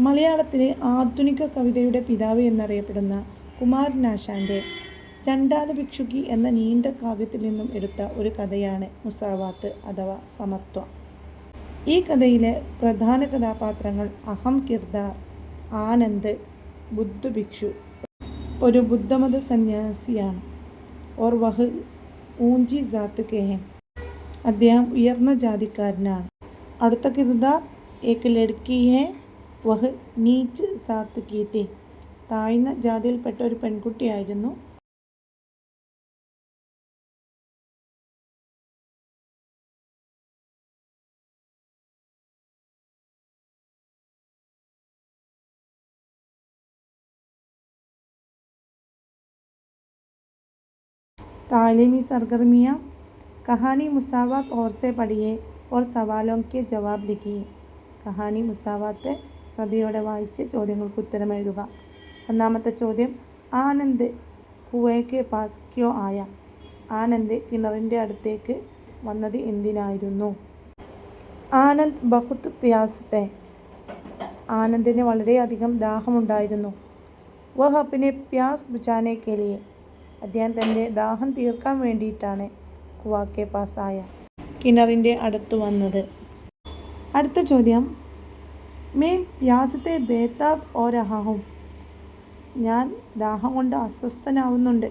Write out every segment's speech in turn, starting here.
മലയാളത്തിലെ ആധുനിക കവിതയുടെ പിതാവ് എന്നറിയപ്പെടുന്ന കുമാരനാശാൻ്റെ ചണ്ഡാല ഭിക്ഷുകി എന്ന നീണ്ട കാവ്യത്തിൽ നിന്നും എടുത്ത ഒരു കഥയാണ് മുസാവാത്ത് അഥവാ സമത്വം. ഈ കഥയിലെ പ്രധാന കഥാപാത്രങ്ങൾ അഹം കിർദാർ, ആനന്ദ്, ബുദ്ധ ഭിക്ഷു ഒരു ബുദ്ധമത സന്യാസിയാണ്. ഓർ വഹ് ഊഞ്ചി ജാത്ത് കെ ഹെ, അദ്ദേഹം ഉയർന്ന ജാതിക്കാരനാണ്. അടുത്ത കിർദാർ ഏക് ലഡ്കി ഹെ, വഹ് നീച്ച് സാത്ത് കി തി, താഴ്ന്ന ജാതിയിൽപ്പെട്ട ഒരു പെൺകുട്ടിയായിരുന്നു. तालीमी सरगर्मियाँ कहानी मुसावात और से पढ़िए और सवालों के जवाब लिखिए. കഹാനി മുസാവാത്ത് ശ്രദ്ധയോടെ വായിച്ച് ചോദ്യങ്ങൾക്ക് ഉത്തരം എഴുതുക. ഒന്നാമത്തെ ചോദ്യം, ആനന്ദ് കുവേ പാസ് ക്യോ ആയ, ആനന്ദ് കിണറിൻ്റെ അടുത്തേക്ക് വന്നത് എന്തിനായിരുന്നു? ആനന്ദ് ബഹുത് പ്യാസ് തേ, ആനന്ദിന് വളരെയധികം ദാഹമുണ്ടായിരുന്നു. വഹ് അപ്നെ പ്യാസ് ബുജാനെ കെ ലിയെ, അദ്ദേഹം തൻ്റെ ദാഹം തീർക്കാൻ വേണ്ടിയിട്ടാണ് കുവാക്കെ പാസായ, കിണറിൻ്റെ അടുത്ത് വന്നത്. അടുത്ത ചോദ്യം, മേ പ്യാസത്തെ ബേതാബ് ഓ രഹാഹും, ഞാൻ ദാഹം കൊണ്ട് അസ്വസ്ഥനാവുന്നുണ്ട്.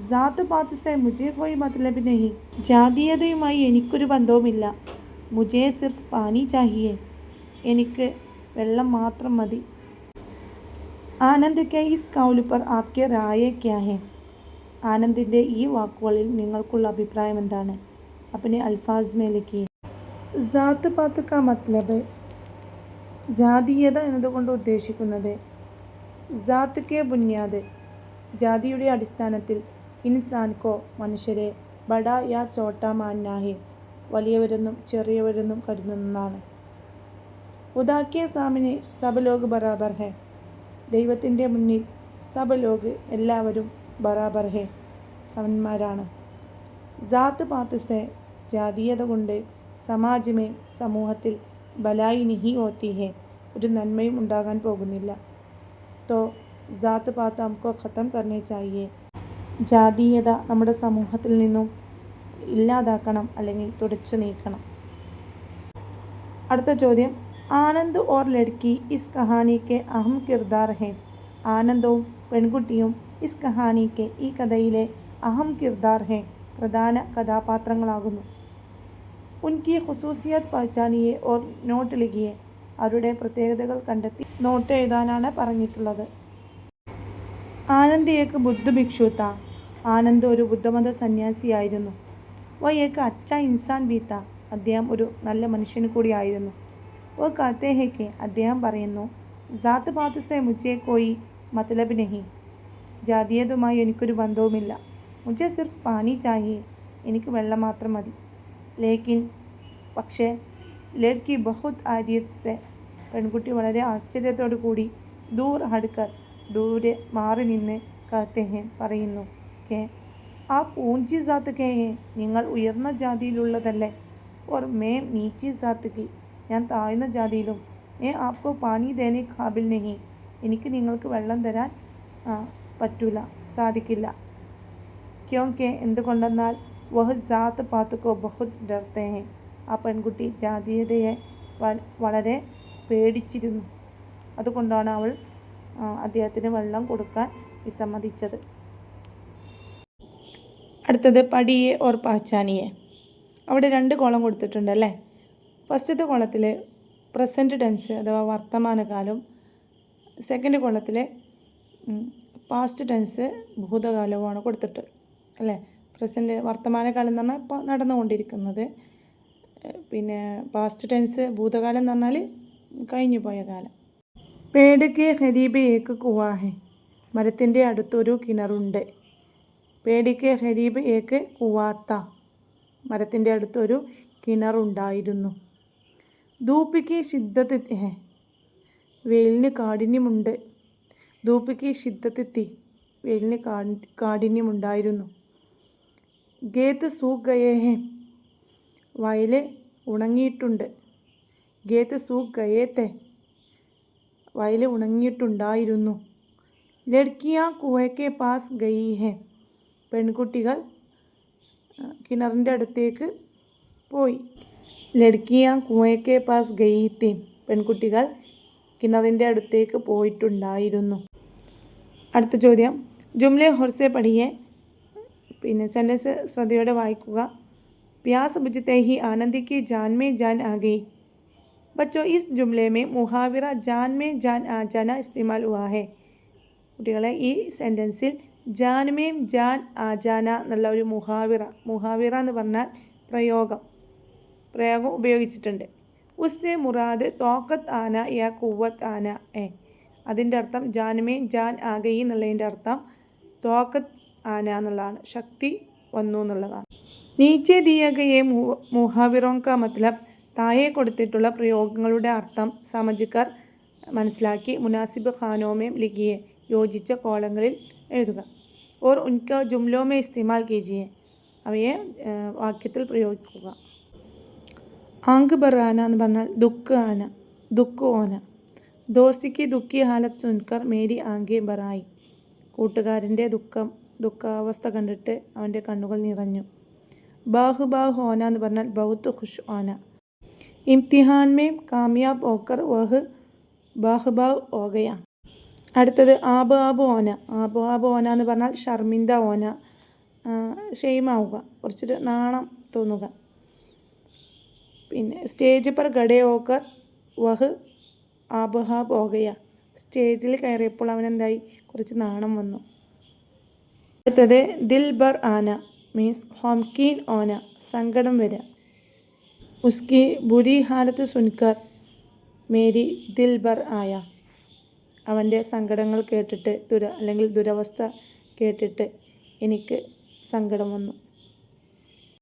ജാത്ത് പാത്ത് സെ മുझे कोई मतलब नहीं, ജാതീയതയുമായി എനിക്കൊരു ബന്ധവുമില്ല. മുझे സിർഫ് പാനി ചാഹിയെ, എനിക്ക് വെള്ളം മാത്രം മതി. ആനന്ദ് കെ ഇസ് കൗൽ പർ ആപ്കെ റായേ ക്യാ ഹെ, ആനന്ദിൻ്റെ ഈ വാക്കുകളിൽ നിങ്ങൾക്കുള്ള അഭിപ്രായം എന്താണ്? അപ്നെ അൽഫാസ് മേ ലിഖിയെ. ജാത്ത് പാത്ത് കാ മത്ലബ്, ജാതീയത എന്നതുകൊണ്ട് ഉദ്ദേശിക്കുന്നത് ജാത്ത് കെ ബുനിയാദ്, ജാതിയുടെ അടിസ്ഥാനത്തിൽ ഇൻസാൻ കോ, മനുഷ്യരെ ബഡ യാ ചോട്ട മാൻനാ ഹെ, വലിയവരെന്നും ചെറിയവരെന്നും കരുതുന്നതാണ്. ഖുദാ കെ സാമനെ സബ് ലോഗ് ബറാബർ ഹെ, ദൈവത്തിൻ്റെ മുന്നിൽ സബ് ലോഗ് എല്ലാവരും ബറാബർ ഹെ, സമന്മാരാണ്. ജാത്ത് പാത്ത് സെ, ജാതീയത കൊണ്ട് സമാജ് മേ, സമൂഹത്തിൽ ബലായി നിഹി ഹോത്തി ഹെ, ഒരു നന്മയും ഉണ്ടാകാൻ പോകുന്നില്ല. തോ ജാത്ത് പാത്ത് ഹംകോ ഖത്തം കർണേ ചാഹിയെ, ജാതീയത നമ്മുടെ സമൂഹത്തിൽ നിന്നും ഇല്ലാതാക്കണം അല്ലെങ്കിൽ തുടച്ചു നീക്കണം. അടുത്ത ചോദ്യം, Anand or Ladki is Kahani K അഹം കിർദാർ ഹെ, ആനന്ദവും പെൺകുട്ടിയും ഇസ് കഹാനി കെ, ഈ കഥയിലെ അഹം കിർദാർ ഹെ, പ്രധാന കഥാപാത്രങ്ങളാകുന്നു. ഉൻകി ഖുസൂസിയത്ത് പഹചാനിയെ ഓർ നോട്ട് ലിഖിയെ, അവരുടെ പ്രത്യേകതകൾ കണ്ടെത്തി നോട്ട് എഴുതാനാണ് പറഞ്ഞിട്ടുള്ളത്. ആനന്ദ് ഏക് ബുദ്ധ ഭിക്ഷു താ, ആനന്ദ് ഒരു ബുദ്ധമത സന്യാസിയായിരുന്നു. വ ഏക് അച്ഛ ഇൻസാൻ ബി താ, അദ്ദേഹം ഒരു നല്ല മനുഷ്യന് കൂടിയായിരുന്നു. വ കഹത്തെ ഹെ കെ, അദ്ദേഹം പറയുന്നു, ജാത്ത് പാത്ത് സെ മുझे कोई मतलब नहीं, ജാതീയതുമായി എനിക്കൊരു ബന്ധവുമില്ല. മുझे സിർഫ് പാനി ചാഹിയെ, എനിക്ക് വെള്ളം മാത്രം മതി. ലേക്കിൻ, പക്ഷേ, ലഡ്കി ബഹുത് ആര്യത് സെ, പെൺകുട്ടി വളരെ ആശ്ചര്യത്തോടു കൂടി, ദൂർ ഹട്കർ, ദൂരെ മാറി നിന്ന്, കഹത്തെ ഹെ, പറയുന്നു, കെ ആപ് ഊഞ്ചി ജാത്ത് കെ ഹെ, നിങ്ങൾ ഉയർന്ന ജാതിയിലുള്ളതല്ലേ. ഓർ മേ നീച്ചി ജാത്ത് കി, ഞാൻ താഴ്ന്ന ജാതിയിലും. മേ ആപ്കോ പാനി ദേനെ ഖാബിൽ നഹി, എനിക്ക് നിങ്ങൾക്ക് വെള്ളം തരാൻ പറ്റൂല, സാധിക്കില്ല. ക്യോങ്കെ, എന്തുകൊണ്ടെന്നാൽ, വഹ് ജാത്ത് പാത്ത് കോ ബഹുത് ഡർത്തെ ഹെ, ആ പെൺകുട്ടി ജാതീയതയെ വളരെ പേടിച്ചിരുന്നു. അതുകൊണ്ടാണ് അവൾ അദ്ദേഹത്തിന് വെള്ളം കൊടുക്കാൻ വിസമ്മതിച്ചത്. അടുത്തത്, പടിയെ ഓർ പഹചാനിയെ, അവിടെ 2 കോളം കൊടുത്തിട്ടുണ്ട് അല്ലേ. ഫസ്റ്റത്തെ കോളത്തിൽ പ്രസൻറ്റ് ടെൻസ് അഥവാ വർത്തമാനകാലം, സെക്കൻഡ് കോളത്തിൽ പാസ്റ്റ് ടെൻസ് ഭൂതകാലവുമാണ് കൊടുത്തിട്ട് അല്ലേ. പ്രസൻറ്റ് വർത്തമാനകാലം എന്ന് പറഞ്ഞാൽ ഇപ്പോൾ നടന്നുകൊണ്ടിരിക്കുന്നത്, പിന്നെ പാസ്റ്റ് ടെൻസ് ഭൂതകാലം എന്ന് പറഞ്ഞാൽ കഴിഞ്ഞു പോയ കാലം. പേട് കെ ഖരീബ് ഏക്ക് കുവാ ഹെ, മരത്തിൻ്റെ അടുത്തൊരു കിണറുണ്ട്. പേട് കെ ഖരീബ് ഏക്ക് കുവാത്ത, മരത്തിൻ്റെ അടുത്തൊരു കിണറുണ്ടായിരുന്നു. ധൂപ്പ് കി ഷിദ്ദത്ത് ഹെ, വെയിലിന് കാഠിന്യമുണ്ട്. ധൂപ്പ് കി ഷിദ്ദത്ത് തി, വെയിലിന് കാഠിന്യമുണ്ടായിരുന്നു. ഗേത്ത് സൂഖ് ഗയേ ഹെ, വയൽ ഉണങ്ങിയിട്ടുണ്ട്. ഗേത്ത് സൂഖ് ഗയേ തെ, വയൽ ഉണങ്ങിയിട്ടുണ്ടായിരുന്നു. ലഡ്കിയാ കുവയ്ക്ക് പാസ് ഗയി ഹെ. പെൺകുട്ടികൾ കിണറിൻ്റെ അടുത്തേക്ക് പോയി. ലഡ്കിയാ കുവയ്ക്ക് പാസ് ഗയി തി. പെൺകുട്ടികൾ കിണറിൻ്റെ അടുത്തേക്ക് പോയിട്ടുണ്ടായിരുന്നു. അടുത്ത ചോദ്യം, ജുംലെ ഹൊർസെ പഠിയെ. സെൻറ്റൻസ് ശ്രദ്ധയോടെ വായിക്കുക. പ്യാസ് ബുझते ही आनंदी की जान में जान आ गई. बच्चों, इस जुमले में मुहावरा जान में जान आ जाना इस्तेमाल हुआ है. കുട്ടികളെ, ഈ സെൻറ്റൻസിൽ ജാൻ മേം ജാൻ ആ ജാന എന്നുള്ള ഒരു മുഹാവിറ എന്ന് പറഞ്ഞാൽ പ്രയോഗം ഉപയോഗിച്ചിട്ടുണ്ട്. ഉസ്സെ മുറാദ് തോക്കത്ത് ആന യാ കുവ്വത്ത് ആന എ. അതിൻ്റെ അർത്ഥം ജാൻമേം ജാൻ ആഗയി എന്നുള്ളതിൻ്റെ അർത്ഥം തോക്കത്ത് ആന എന്നുള്ളതാണ്, ശക്തി വന്നു എന്നുള്ളതാണ്. നീച്ചെ ദിയഗയെ മുഹാവിറോം കാ മത്ലബ്. താഴെ കൊടുത്തിട്ടുള്ള പ്രയോഗങ്ങളുടെ അർത്ഥം സമജ്കർ മനസ്സിലാക്കി മുനാസിബ് ഖാനോമേം ലിഖിയെ. യോജിച്ച കോളങ്ങളിൽ എഴുതുക. ഓർ ഉൻക ജുംലോമേ ഇസ്തിമാൽ കീജിയെ. അവയെ വാക്യത്തിൽ പ്രയോഗിക്കുക. ആങ്ക് ബർ ആന എന്ന് പറഞ്ഞാൽ ദുഃഖ് ഓന. ദോസ്തിക്ക് ദുഃഖി ഹാലത്ത് സുൻകർ മേരി ആങ്കെ ബറായി. കൂട്ടുകാരൻ്റെ ദുഃഖാവസ്ഥ കണ്ടിട്ട് അവൻ്റെ കണ്ണുകൾ നിറഞ്ഞു. ബാഹ് ഓന എന്ന് പറഞ്ഞാൽ ബഹുത്ത് ഖുഷ് ഓന. ഇംതിഹാൻ മേം കാമിയാബ് ഓക്കർ വഹ് ബാഹ് ഓ ഗയ. അടുത്തത് ആബ് ഓന എന്ന് പറഞ്ഞാൽ ഷർമിന്ദ ഓന, ഷെയ്മാവുക, കുറച്ചൊരു നാണം തോന്നുക. സ്റ്റേജ് പർ ഖഡേ ഹോക്കർ വഹ് ആബ് ഓ ഗയ. സ്റ്റേജിൽ കയറിയപ്പോൾ അവനെന്തായി, കുറച്ച് നാണം വന്നു. അടുത്തത് ദിൽ ബർ ആന മീൻസ് ഹോംകീൻ ഓന, സങ്കടം വരിക. ഉസ്കി ബുരി ഹാലത്ത് സുൻകർ മേരി ദിൽ ബർ ആയ. അവൻ്റെ സങ്കടങ്ങൾ കേട്ടിട്ട് അല്ലെങ്കിൽ ദുരവസ്ഥ കേട്ടിട്ട് എനിക്ക് സങ്കടം വന്നു.